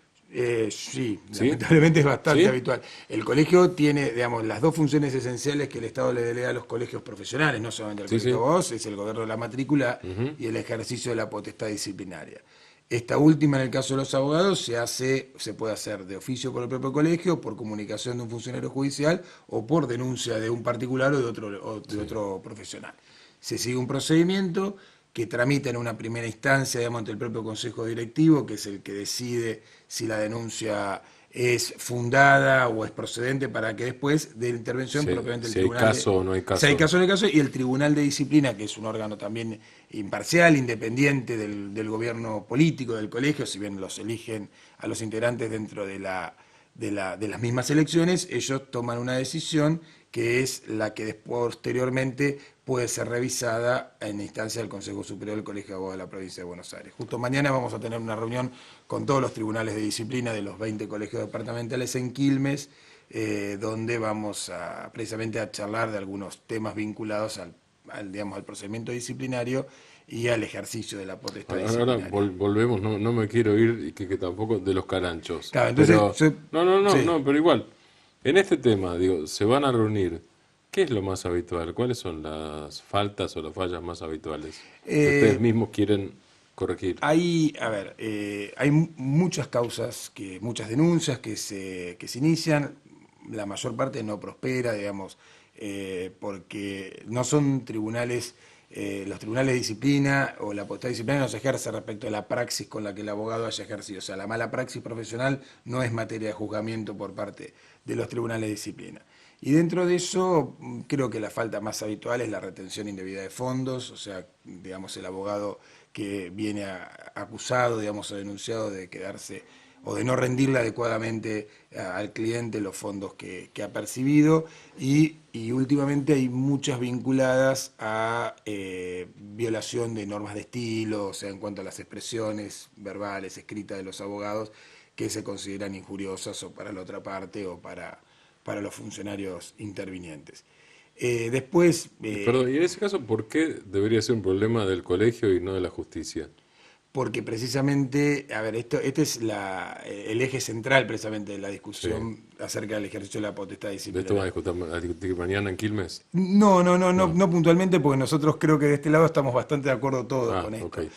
S3: Sí, lamentablemente es bastante
S1: ¿Sí?
S3: habitual. El colegio tiene, digamos, las dos funciones esenciales que el Estado le delega a los colegios profesionales, no solamente al colegio de abogados, es el gobierno de la matrícula y el ejercicio de la potestad disciplinaria. Esta última, en el caso de los abogados, se puede hacer de oficio por el propio colegio, por comunicación de un funcionario judicial o por denuncia de un particular o de otro profesional. Se sigue un procedimiento que tramita en una primera instancia, digamos, ante el propio Consejo Directivo, que es el que decide si la denuncia es fundada o es procedente, para que después de la intervención propiamente el tribunal...
S1: Si hay caso o no hay caso.
S3: Si hay caso o no hay caso, y el Tribunal de Disciplina, que es un órgano también imparcial, independiente del gobierno político del colegio, si bien los eligen a los integrantes dentro de de las mismas elecciones, ellos toman una decisión que es la que posteriormente puede ser revisada en instancia del Consejo Superior del Colegio de Abogados de la Provincia de Buenos Aires. Justo mañana vamos a tener una reunión con todos los tribunales de disciplina de los 20 colegios departamentales en Quilmes, donde vamos precisamente a charlar de algunos temas vinculados digamos, al procedimiento disciplinario y al ejercicio de la potestad disciplinaria.
S1: Ahora volvemos, no me quiero ir, y que tampoco de los caranchos.
S3: Claro, entonces,
S1: pero, pero igual, en este tema, digo, se van a reunir. ¿Qué es lo más habitual? ¿Cuáles son las faltas o las fallas más habituales que ustedes mismos quieren corregir?
S3: Hay muchas causas, muchas denuncias que se inician. La mayor parte no prospera, digamos, porque no son tribunales, los tribunales de disciplina o la potestad disciplinaria no se ejerce respecto a la praxis con la que el abogado haya ejercido. O sea, la mala praxis profesional no es materia de juzgamiento por parte de los tribunales de disciplina. Y dentro de eso, creo que la falta más habitual es la retención indebida de fondos, o sea, digamos, el abogado que viene acusado, digamos, o denunciado de quedarse o de no rendirle adecuadamente al cliente los fondos que ha percibido, y últimamente hay muchas vinculadas a violación de normas de estilo, o sea, en cuanto a las expresiones verbales, escritas de los abogados, que se consideran injuriosas o para la otra parte o para los funcionarios intervinientes. Después...
S1: Perdón, y en ese caso, ¿por qué debería ser un problema del colegio y no de la justicia?
S3: Porque precisamente, a ver, este es el eje central precisamente de la discusión acerca del ejercicio de la potestad disciplinaria.
S1: ¿De esto van a discutir mañana en Quilmes?
S3: No puntualmente, porque nosotros creo que de este lado estamos bastante de acuerdo todos con esto.
S1: Okay.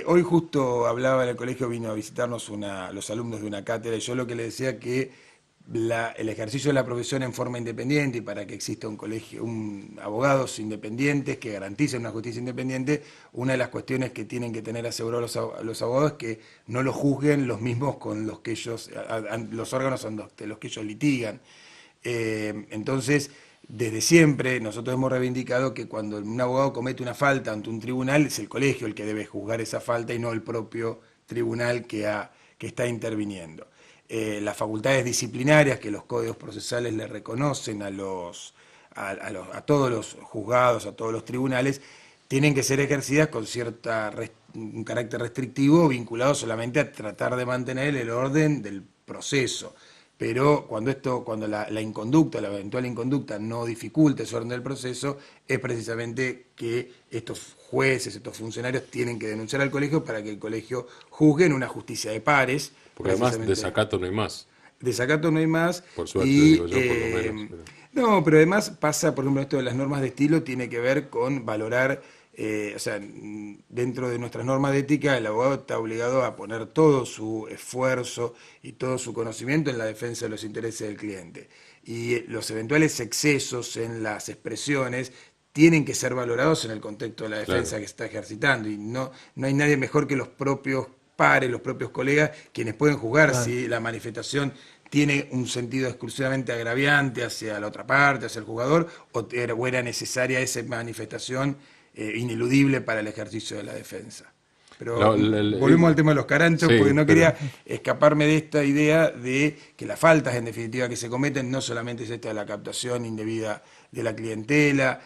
S3: Hoy justo hablaba en el colegio, vino a visitarnos los alumnos de una cátedra, y yo lo que le decía que el ejercicio de la profesión en forma independiente, y para que exista un colegio, abogados independientes que garanticen una justicia independiente, una de las cuestiones que tienen que tener asegurados los abogados es que no los juzguen los mismos con los que ellos, los órganos ante los que ellos litigan. Entonces, desde siempre nosotros hemos reivindicado que cuando un abogado comete una falta ante un tribunal, es el colegio el que debe juzgar esa falta y no el propio tribunal que está interviniendo. Las facultades disciplinarias que los códigos procesales le reconocen a todos los juzgados, a todos los tribunales, tienen que ser ejercidas con un carácter restrictivo vinculado solamente a tratar de mantener el orden del proceso. Pero cuando la inconducta, la eventual inconducta no dificulta ese orden del proceso, es precisamente que estos jueces, estos funcionarios tienen que denunciar al colegio para que el colegio juzgue en una justicia de pares.
S1: Porque además desacato no hay más.
S3: Desacato no hay más.
S1: Por suerte, digo yo, por lo menos.
S3: No, pero además pasa, por ejemplo, esto de las normas de estilo tiene que ver con valorar, o sea, dentro de nuestras normas de ética, el abogado está obligado a poner todo su esfuerzo y todo su conocimiento en la defensa de los intereses del cliente. Y los eventuales excesos en las expresiones tienen que ser valorados en el contexto de la defensa que se está ejercitando. Y no hay nadie mejor que los propios pares, los propios colegas, quienes pueden juzgar si la manifestación tiene un sentido exclusivamente agraviante hacia la otra parte, hacia el jugador, o era necesaria esa manifestación ineludible para el ejercicio de la defensa. Pero volvemos al tema de los caranchos, porque no quería escaparme de esta idea de que las faltas, en definitiva, que se cometen, no solamente es esta de la captación indebida de la clientela,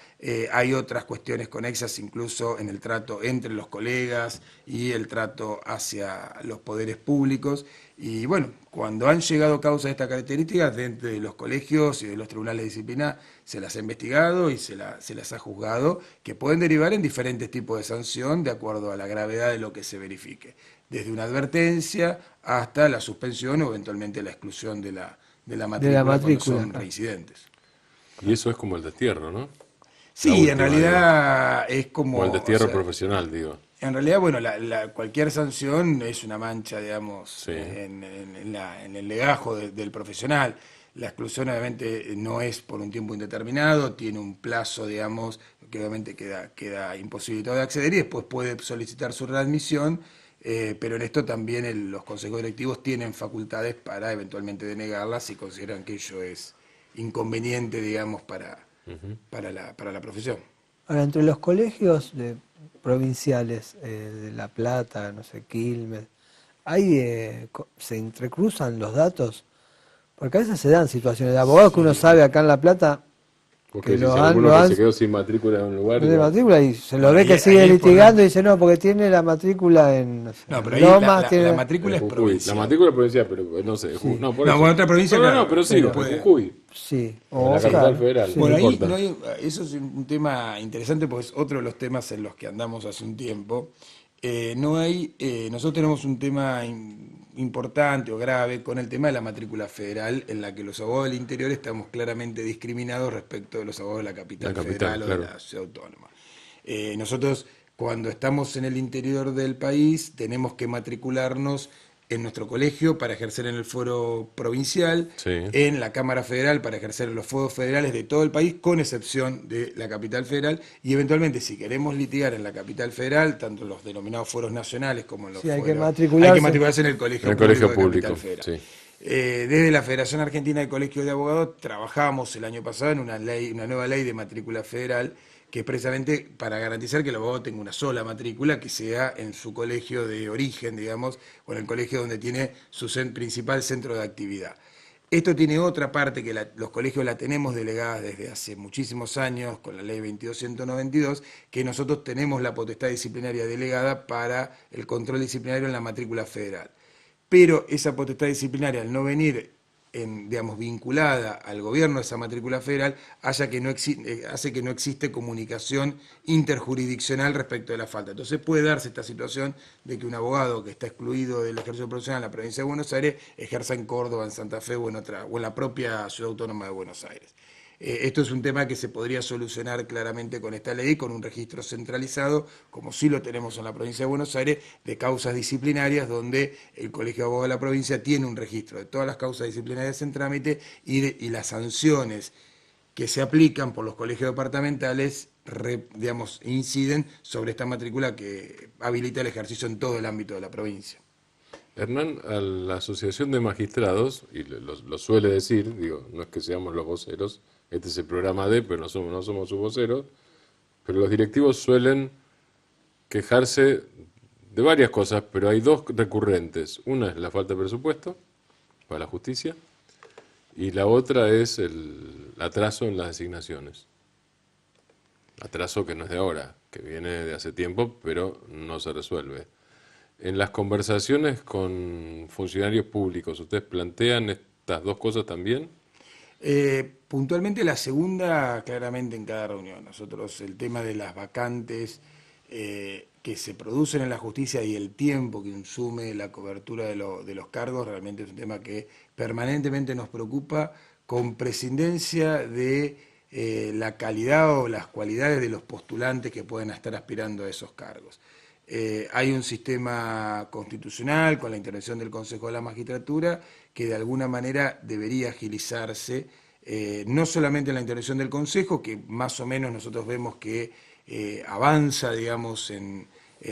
S3: hay otras cuestiones conexas, incluso en el trato entre los colegas y el trato hacia los poderes públicos. Y bueno, cuando han llegado causas de esta característica, dentro de los colegios y de los tribunales de disciplina, se las ha investigado y se las ha juzgado, que pueden derivar en diferentes tipos de sanción de acuerdo a la gravedad de lo que se verifique, desde una advertencia hasta la suspensión o eventualmente la exclusión de la matrícula cuando son reincidentes.
S1: Y eso es como el destierro, ¿no?
S3: Sí, en realidad es como...
S1: O el destierro profesional, digo.
S3: En realidad, bueno, cualquier sanción es una mancha, digamos, en el legajo del profesional. La exclusión obviamente no es por un tiempo indeterminado, tiene un plazo, digamos, que obviamente queda imposibilitado de acceder y después puede solicitar su readmisión, pero en esto también los consejos directivos tienen facultades para eventualmente denegarla si consideran que ello es inconveniente, digamos, para la profesión.
S2: Ahora, entre los colegios provinciales de La Plata, no sé, Quilmes, ¿se entrecruzan los datos? Porque a veces se dan situaciones de abogados que uno sabe acá en La Plata
S1: Porque
S2: que
S1: si
S2: lo
S1: alguno
S2: han
S1: que se quedó sin matrícula en un lugar...
S2: de
S1: digo,
S2: matrícula y se lo
S3: Bueno,
S2: ve que
S3: ahí
S2: sigue
S3: es por
S2: litigando y dice no, porque tiene la matrícula en, no sé,
S3: No, pero
S2: en
S3: ahí
S2: Lomas,
S3: la
S2: tiene...
S3: matrícula es
S1: Jujuy.
S3: provincial.
S1: La matrícula provincial, pero no sé.
S2: Sí.
S1: No, por
S3: No,
S1: eso.
S3: bueno, otra provincia,
S1: No,
S3: claro,
S1: pero sigo,
S3: puede.
S1: en Jujuy.
S2: Sí,
S1: En
S2: o
S1: la capital
S2: claro,
S1: federal,
S2: sí.
S1: no
S3: Bueno, ahí
S1: importa.
S3: no hay, eso es un tema interesante porque es otro de los temas en los que andamos hace un tiempo. Nosotros tenemos un tema importante o grave con el tema de la matrícula federal, en la que los abogados del interior estamos claramente discriminados respecto de los abogados de la capital, federal o
S1: claro.
S3: de la ciudad autónoma. Nosotros, cuando estamos en el interior del país, tenemos que matricularnos en nuestro colegio para ejercer en el foro provincial,
S1: Sí.
S3: en la Cámara Federal para ejercer en los foros federales de todo el país, con excepción de la capital federal, y eventualmente si queremos litigar en la capital federal, tanto en los denominados foros nacionales como en los
S2: Sí, hay que
S3: foros,
S2: matricularse.
S3: hay que matricularse en el colegio
S1: En el
S3: público
S1: colegio
S3: de
S1: público,
S3: Capital Federal.
S1: sí.
S3: Desde la Federación Argentina de Colegios de Abogados trabajamos el año pasado en una nueva ley de matrícula federal, que es precisamente para garantizar que el abogado tenga una sola matrícula, que sea en su colegio de origen, digamos, o en el colegio donde tiene su principal centro de actividad. Esto tiene otra parte que los colegios la tenemos delegadas desde hace muchísimos años con la ley 2292, que nosotros tenemos la potestad disciplinaria delegada para el control disciplinario en la matrícula federal. Pero esa potestad disciplinaria, al no venir digamos, vinculada al gobierno de esa matrícula federal, hace que no existe comunicación interjurisdiccional respecto de la falta. Entonces puede darse esta situación de que un abogado que está excluido del ejercicio profesional en la provincia de Buenos Aires ejerza en Córdoba, en Santa Fe o en la propia ciudad autónoma de Buenos Aires. Esto es un tema que se podría solucionar claramente con esta ley, con un registro centralizado, como sí lo tenemos en la provincia de Buenos Aires, de causas disciplinarias, donde el Colegio de Abogados de la provincia tiene un registro de todas las causas disciplinarias en trámite y las sanciones que se aplican por los colegios departamentales, digamos, inciden sobre esta matrícula que habilita el ejercicio en todo el ámbito de la provincia.
S1: Hernán, a la Asociación de Magistrados, y lo suele decir, digo, no es que seamos los voceros, este es el programa D, pero no somos sus voceros, pero los directivos suelen quejarse de varias cosas, pero hay dos recurrentes. Una es la falta de presupuesto para la justicia y la otra es el atraso en las designaciones. Atraso que no es de ahora, que viene de hace tiempo, pero no se resuelve. En las conversaciones con funcionarios públicos, ¿ustedes plantean estas dos cosas también?
S3: Puntualmente la segunda, claramente en cada reunión. Nosotros el tema de las vacantes que se producen en la justicia y el tiempo que consume la cobertura de los cargos, realmente es un tema que permanentemente nos preocupa, con prescindencia de la calidad o las cualidades de los postulantes que pueden estar aspirando a esos cargos. Hay un sistema constitucional con la intervención del Consejo de la Magistratura que de alguna manera debería agilizarse, no solamente en la intervención del Consejo, que más o menos nosotros vemos que avanza, digamos,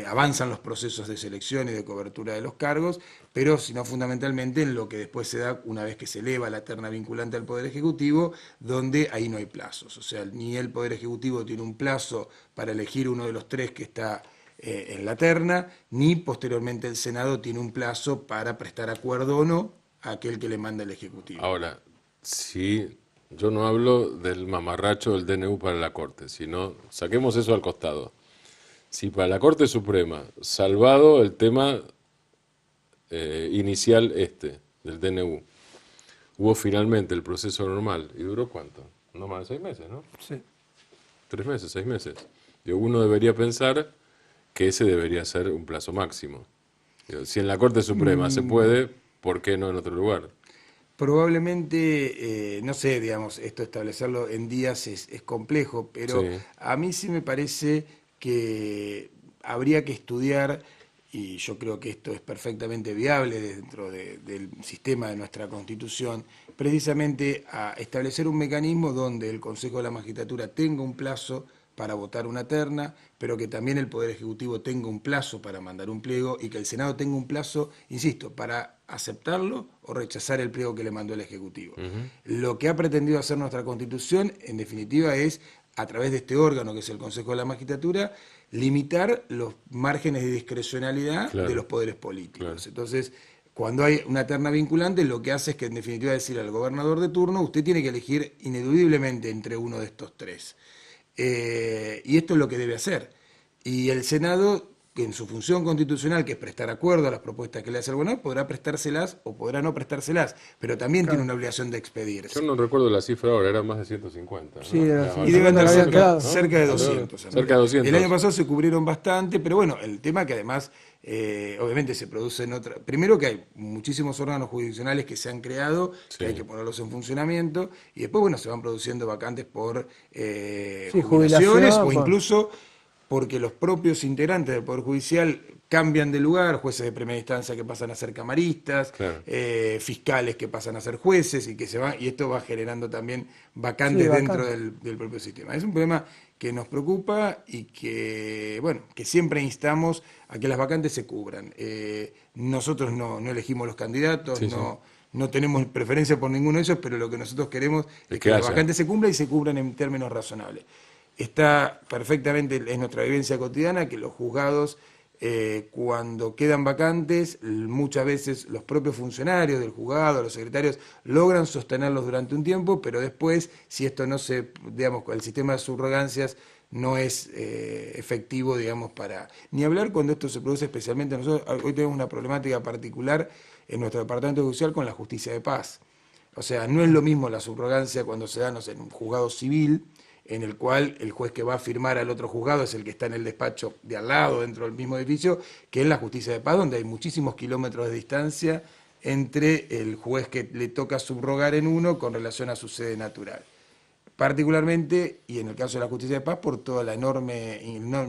S3: avanzan los procesos de selección y de cobertura de los cargos, pero sino fundamentalmente en lo que después se da una vez que se eleva la terna vinculante al Poder Ejecutivo, donde ahí no hay plazos. O sea, ni el Poder Ejecutivo tiene un plazo para elegir uno de los tres que está en la terna, ni posteriormente el Senado tiene un plazo para prestar acuerdo o no a aquel que le manda el Ejecutivo.
S1: Ahora, si yo no hablo del mamarracho del DNU para la Corte, sino saquemos eso al costado. Si para la Corte Suprema, salvado el tema inicial del DNU, hubo finalmente el proceso normal, ¿y duró cuánto? No más de 6 meses, ¿no?
S2: Sí.
S1: 3 meses, 6 meses. Uno debería pensar que ese debería ser un plazo máximo. Si en la Corte Suprema se puede, ¿por qué no en otro lugar?
S3: Probablemente, no sé, digamos, esto establecerlo en días es complejo, pero
S1: Sí.
S3: a mí sí me parece que habría que estudiar, y yo creo que esto es perfectamente viable dentro del sistema de nuestra Constitución, precisamente a establecer un mecanismo donde el Consejo de la Magistratura tenga un plazo para votar una terna, pero que también el Poder Ejecutivo tenga un plazo para mandar un pliego y que el Senado tenga un plazo, insisto, para aceptarlo o rechazar el pliego que le mandó el Ejecutivo. Lo que ha pretendido hacer nuestra Constitución, en definitiva, es, a través de este órgano que es el Consejo de la Magistratura, limitar los márgenes de discrecionalidad de los poderes políticos. Entonces, Cuando hay una terna vinculante, lo que hace es que en definitiva decir al gobernador de turno, usted tiene que elegir ineludiblemente entre uno de estos tres. Y esto es lo que debe hacer. Y el Senado, que en su función constitucional, que es prestar acuerdo a las propuestas que le hace el gobernador, podrá prestárselas o podrá no prestárselas, pero también tiene una obligación de expedirse.
S1: Yo no recuerdo la cifra ahora, era más de 150.
S2: Sí,
S1: ¿no?
S2: era
S3: Y debe andar
S2: ¿no?
S3: cerca de 200.
S1: Cerca de 200.
S3: El año pasado se cubrieron bastante, pero bueno, el tema que además, obviamente se produce en otra... Primero que hay muchísimos órganos jurisdiccionales que se han creado,
S1: Sí.
S3: que hay que ponerlos en funcionamiento, y después, bueno, se van produciendo vacantes por
S2: Sí,
S3: jubilaciones o
S2: jubilación,
S3: incluso porque los propios integrantes del Poder Judicial cambian de lugar, jueces de primera instancia que pasan a ser camaristas,
S1: Claro.
S3: fiscales que pasan a ser jueces y que se van, y esto va generando también vacantes
S2: Sí,
S3: dentro
S2: vacantes.
S3: del propio sistema. Es un problema que nos preocupa y que, bueno, que siempre instamos a que las vacantes se cubran. Nosotros no elegimos los candidatos,
S1: Sí, sí.
S3: no tenemos preferencia por ninguno de ellos, pero lo que nosotros queremos es
S1: que
S3: que las
S1: haya.
S3: vacantes se cumplan y se cubran en términos razonables. Está perfectamente, es nuestra vivencia cotidiana, que los juzgados, cuando quedan vacantes, muchas veces los propios funcionarios del juzgado, los secretarios, logran sostenerlos durante un tiempo, pero después, si esto no se, digamos, el sistema de subrogancias no es efectivo, digamos, para... Ni hablar cuando esto se produce especialmente nosotros, hoy tenemos una problemática particular en nuestro departamento judicial con la justicia de paz. O sea, no es lo mismo la subrogancia cuando se da, no sé, en un juzgado civil, en el cual el juez que va a firmar al otro juzgado es el que está en el despacho de al lado, dentro del mismo edificio, que en la justicia de paz, donde hay muchísimos kilómetros de distancia entre el juez que le toca subrogar en uno con relación a su sede natural. Particularmente, y en el caso de la justicia de paz, por todo el enorme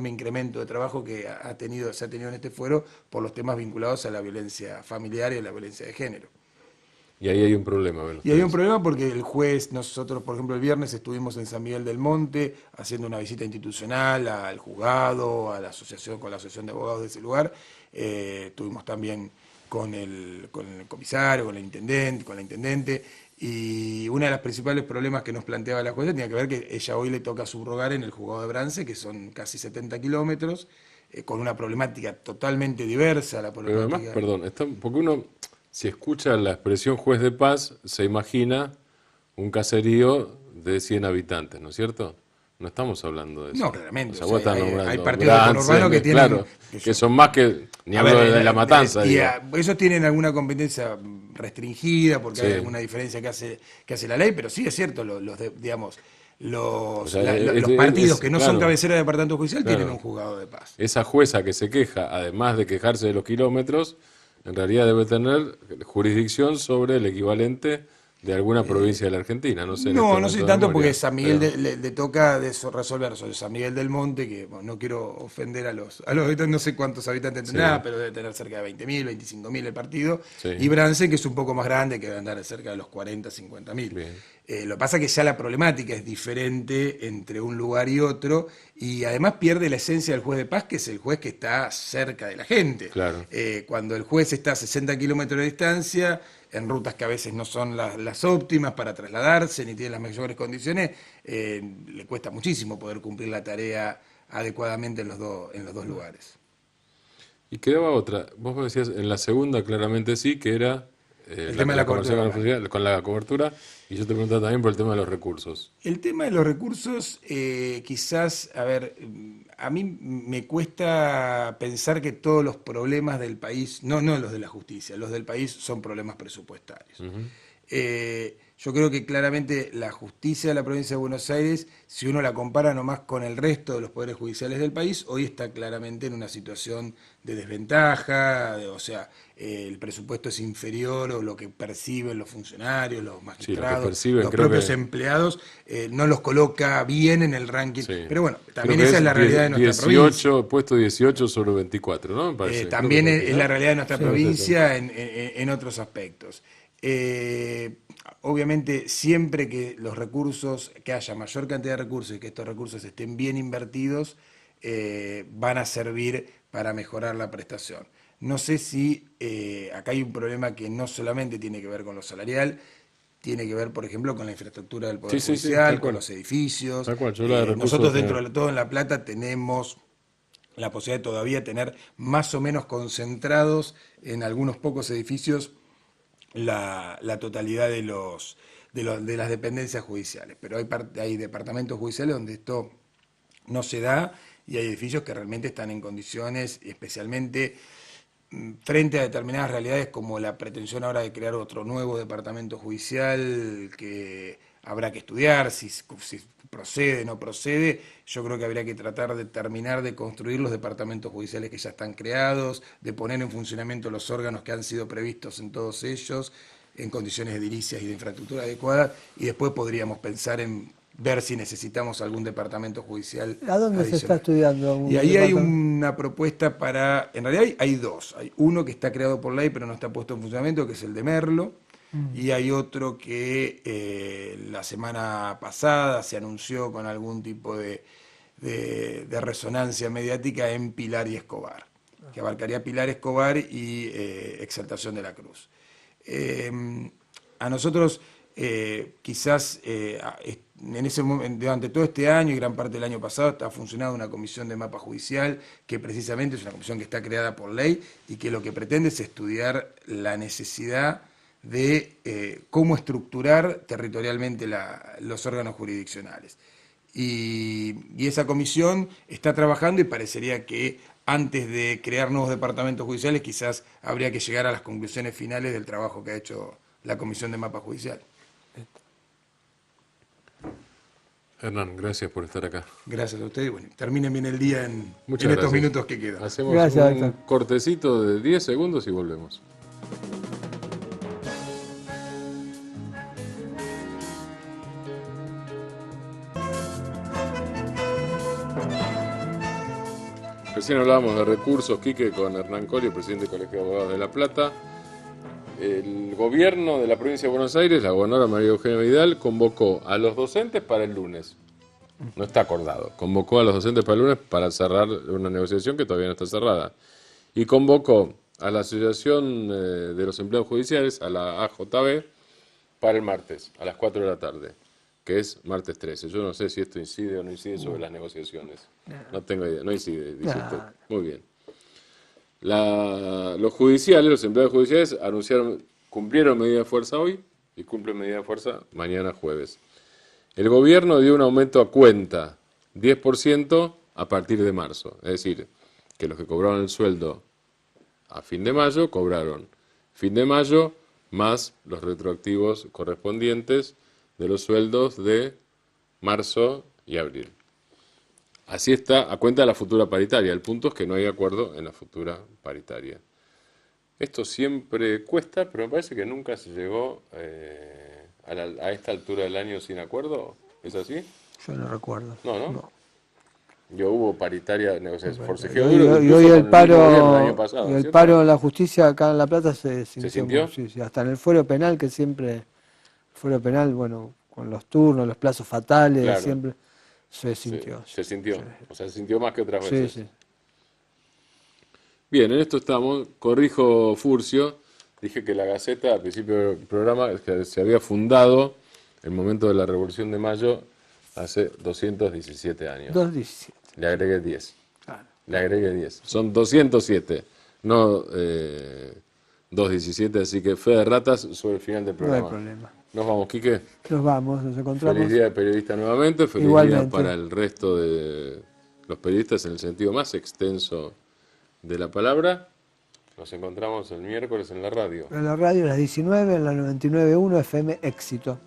S3: incremento de trabajo que se ha tenido en este fuero por los temas vinculados a la violencia familiar y a la violencia de género.
S1: Y ahí hay un problema. Bueno,
S3: Y hay un problema porque el juez, nosotros por ejemplo el viernes estuvimos en San Miguel del Monte haciendo una visita institucional al juzgado, a la asociación, con la asociación de abogados de ese lugar, estuvimos también con el comisario, con la intendente, y uno de los principales problemas que nos planteaba la jueza tenía que ver que ella hoy le toca subrogar en el juzgado de Brance, que son casi 70 kilómetros, con una problemática totalmente diversa, la
S1: Pero además,
S3: problemática...
S1: perdón, porque uno, si escucha la expresión juez de paz, se imagina un caserío de 100 habitantes, ¿no es cierto? No estamos hablando de eso.
S3: No, claramente,
S1: O sea,
S3: o
S1: vos
S3: sea,
S1: estás nombrando
S3: hay partidos del
S1: Brance,
S3: conurbano que tienen...
S1: claro, que son más que, ni
S3: A
S1: hablo
S3: ver,
S1: de La Matanza, digo.
S3: esos tienen alguna competencia restringida porque
S1: Sí.
S3: hay alguna diferencia que hace la ley, pero sí es cierto, digamos,
S1: O sea,
S3: los partidos
S1: es-
S3: que no
S1: claro.
S3: son cabecera de departamento judicial
S1: Claro.
S3: tienen un juzgado de paz.
S1: Esa jueza que se queja, además de quejarse de los kilómetros, en realidad debe tener jurisdicción sobre el equivalente de alguna provincia de la Argentina. No sé, en este
S3: No
S1: momento
S3: sé
S1: de
S3: tanto
S1: memoria,
S3: porque San Miguel
S1: pero-
S3: le toca resolver sobre San Miguel del Monte, que bueno, no quiero ofender a los habitantes, no sé cuántos habitantes tendrá,
S1: Sí.
S3: pero debe tener cerca de 20.000, 25.000 el partido,
S1: Sí.
S3: y Brance, que es un poco más grande, que debe andar cerca de los 40, 50.000.
S1: Bien.
S3: Lo que pasa es que ya la problemática es diferente entre un lugar y otro, y además pierde la esencia del juez de paz, que es el juez que está cerca de la gente.
S1: Claro.
S3: Cuando el juez está a 60 kilómetros de distancia, en rutas que a veces no son las óptimas para trasladarse, ni tiene las mejores condiciones, le cuesta muchísimo poder cumplir la tarea adecuadamente en los dos lugares.
S1: Y quedaba otra. Vos me decías, en la segunda claramente sí, que era
S3: El tema de la
S1: comercial
S3: cobertura.
S1: con la cobertura, y yo te preguntaba también por el tema de los recursos.
S3: El tema de los recursos, quizás, a ver, a mí me cuesta pensar que todos los problemas del país, no los de la justicia, los del país son problemas presupuestarios. Yo creo que claramente la justicia de la provincia de Buenos Aires, si uno la compara nomás con el resto de los poderes judiciales del país, hoy está claramente en una situación de desventaja, o sea, el presupuesto es inferior o lo que perciben los funcionarios, los magistrados,
S1: perciben,
S3: los
S1: creo
S3: propios
S1: que-
S3: empleados, no los coloca bien en el ranking.
S1: Sí.
S3: Pero bueno,
S1: Creo
S3: también
S1: que
S3: esa es la realidad de nuestra provincia.
S1: puesto 18 sobre 24, ¿no? Me parece.
S3: También
S1: Creo que
S3: es la realidad de nuestra
S1: Sí,
S3: provincia en otros aspectos. Obviamente, siempre que los recursos, que haya mayor cantidad de recursos y que estos recursos estén bien invertidos, van a servir para mejorar la prestación. No sé si acá hay un problema que no solamente tiene que ver con lo salarial, tiene que ver, por ejemplo, con la infraestructura del Poder
S1: Sí, sí, sí,
S3: Judicial,
S1: tal
S3: con
S1: cual.
S3: los edificios.
S1: Tal cual, yo la de recursos
S3: Nosotros
S1: tengo.
S3: dentro de todo en La Plata tenemos la posibilidad de todavía tener más o menos concentrados en algunos pocos edificios la totalidad de las dependencias judiciales. Pero hay departamentos judiciales donde esto no se da y hay edificios que realmente están en condiciones, especialmente frente a determinadas realidades como la pretensión ahora de crear otro nuevo departamento judicial que habrá que estudiar, si procede, no procede. Yo creo que habría que tratar de terminar de construir los departamentos judiciales que ya están creados, de poner en funcionamiento los órganos que han sido previstos en todos ellos, en condiciones edilicias y de infraestructura adecuadas, y después podríamos pensar en ver si necesitamos algún departamento judicial.
S2: ¿A dónde se está estudiando?
S3: Y ahí hay una propuesta para, en realidad hay dos, hay uno que está creado por ley pero no está puesto en funcionamiento, que es el de Merlo, y hay otro que la semana pasada se anunció con algún tipo de resonancia mediática en Pilar y Escobar, que abarcaría Pilar, Escobar y Exaltación de la Cruz. A nosotros quizás en ese momento, durante todo este año y gran parte del año pasado está funcionando una comisión de mapa judicial que precisamente es una comisión que está creada por ley y que lo que pretende es estudiar la necesidad de cómo estructurar territorialmente los órganos jurisdiccionales. Y esa comisión está trabajando y parecería que antes de crear nuevos departamentos judiciales quizás habría que llegar a las conclusiones finales del trabajo que ha hecho la comisión de mapa judicial.
S1: Hernán, gracias por estar acá.
S3: Gracias a ustedes. Bueno, terminen bien el día en
S1: Muchas
S3: estos
S1: gracias.
S3: minutos que quedan.
S1: Hacemos
S2: Gracias,
S1: un cortecito de 10 segundos y volvemos. Recién hablábamos de recursos, Quique, con Hernán Corio, presidente del Colegio de Abogados de La Plata. El gobierno de la provincia de Buenos Aires, la gobernadora María Eugenia Vidal, convocó a los docentes para el lunes. No está acordado. Convocó a los docentes para el lunes para cerrar una negociación que todavía no está cerrada. Y convocó a la Asociación de los Empleados Judiciales, a la AJB, para el martes, a las 4 de la tarde, que es martes 13. Yo no sé si esto incide o no incide sobre las negociaciones. No tengo idea. No incide, dice usted. Muy bien. Los judiciales, los empleados judiciales cumplieron medida de fuerza hoy y cumplen medida de fuerza mañana jueves. El gobierno dio un aumento a cuenta, 10% a partir de marzo. Es decir, que los que cobraron el sueldo a fin de mayo, cobraron fin de mayo más los retroactivos correspondientes de los sueldos de marzo y abril. Así está a cuenta de la futura paritaria. El punto es que no hay acuerdo en la futura paritaria. Esto siempre cuesta, pero me parece que nunca se llegó a esta altura del año sin acuerdo. ¿Es así?
S2: Yo no recuerdo.
S1: No. Yo hubo paritaria, negociación, forcejeo
S2: Y
S1: duro.
S2: hoy el
S1: Año pasado,
S2: el
S1: ¿cierto?
S2: paro en la justicia acá en La Plata se sintió.
S1: ¿Se sintió?
S2: Sí, hasta en el fuero penal, que siempre, fuero penal, bueno, con los turnos, los plazos fatales,
S1: Claro.
S2: siempre se sintió.
S1: Se sintió. Sí. O sea, se sintió más que otras
S2: Sí,
S1: veces.
S2: sí.
S1: Bien, en esto estamos. Corrijo Furcio. Dije que la Gaceta, al principio del programa, que se había fundado en el momento de la Revolución de Mayo hace 217 años.
S2: 2.17.
S1: Le agregué 10.
S2: Claro.
S1: Le agregué 10. Son 207, no 217, así que fe de ratas sobre el final del
S2: No
S1: programa.
S2: hay problema.
S1: Nos vamos, Quique.
S2: Nos vamos, nos encontramos.
S1: Feliz día de periodista nuevamente. Feliz
S2: Igualmente.
S1: día para el resto de los periodistas en el sentido más extenso de la palabra. Nos encontramos el miércoles en la radio.
S2: En la radio a las 19, en la 99.1 FM Éxito.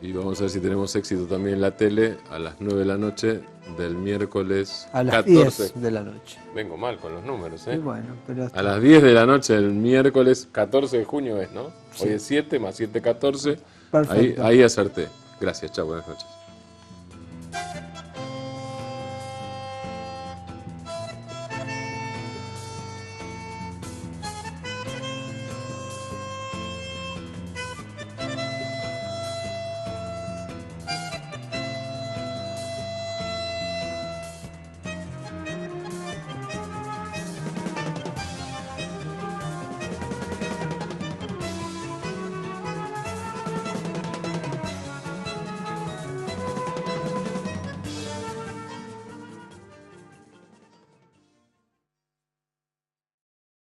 S1: Y vamos a ver si tenemos éxito también en la tele a las 9 de la noche del miércoles
S2: A las
S1: 14.
S2: 10 de la noche.
S1: Vengo mal con los números,
S2: Y bueno, pero
S1: A las 10 de la noche del miércoles 14 de junio es, ¿no?
S2: Sí.
S1: Hoy es 7 más 7, 14.
S2: Perfecto.
S1: Ahí acerté. Gracias, chao, buenas noches.